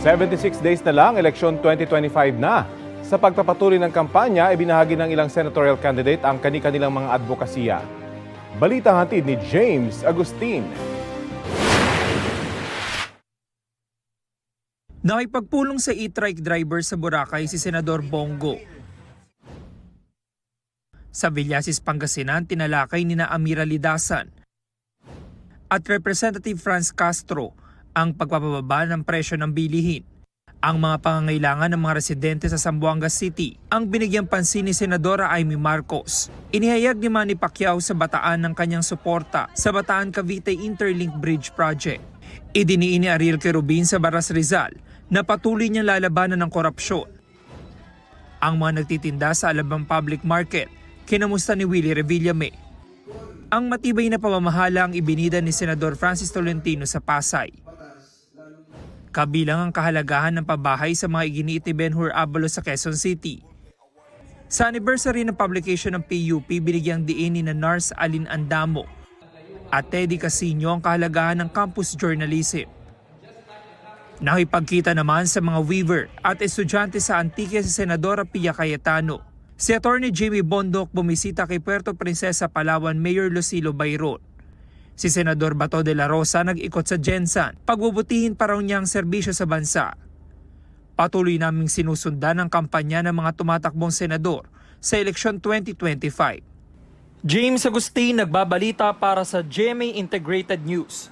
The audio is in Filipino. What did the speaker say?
76 days na lang, eleksyon 2025 na. Sa pagpapatuloy ng kampanya, ibinahagi ng ilang senatorial candidate ang kani-kanilang mga advokasya. Balita hatid ni James Agustin. Nakipagpulong sa e-trike driver sa Boracay si Senador Bongo. Sa Villasis, Pangasinan, tinalakay ni Amira Lidasan at Representative Franz Castro ang pagpapababa ng presyo ng bilihin. Ang mga pangangailangan ng mga residente sa Zamboanga City ang binigyang pansin ni Senadora Amy Marcos. Inihayag ni Manny Pacquiao sa Bataan ng kanyang suporta sa Bataan-Cavite Interlink Bridge Project. Idiniin ni Ariel Querubin sa Baras Rizal na patuloy niyang lalabanan ng korupsyon. Ang mga nagtitinda sa Alabang Public Market, kinamusta ni Willie Revillame. Ang matibay na pamamahala ang ibinida ni Senador Francis Tolentino sa Pasay. Kabilang ang kahalagahan ng pabahay sa mga iginiit ni Ben-Hur Abalos sa Quezon City. Sa anniversary ng publication ng PUP, binigyang diin ni Nars Alin Andamo at Teddy Casino ang kahalagahan ng campus journalism. Nakipagkita naman sa mga weaver at estudyante sa Antique si Senadora Pia Cayetano. Si Atty. Jimmy Bondoc bumisita kay Puerto Princesa, Palawan Mayor Lucilo Bayron. Si Senador Bato de la Rosa nag-ikot sa Gensan, pagbubutihin pa raw niya ang serbisyo sa bansa. Patuloy naming sinusundan ang kampanya ng mga tumatakbong senador sa eleksyon 2025. James Agustin, nagbabalita para sa GMA Integrated News.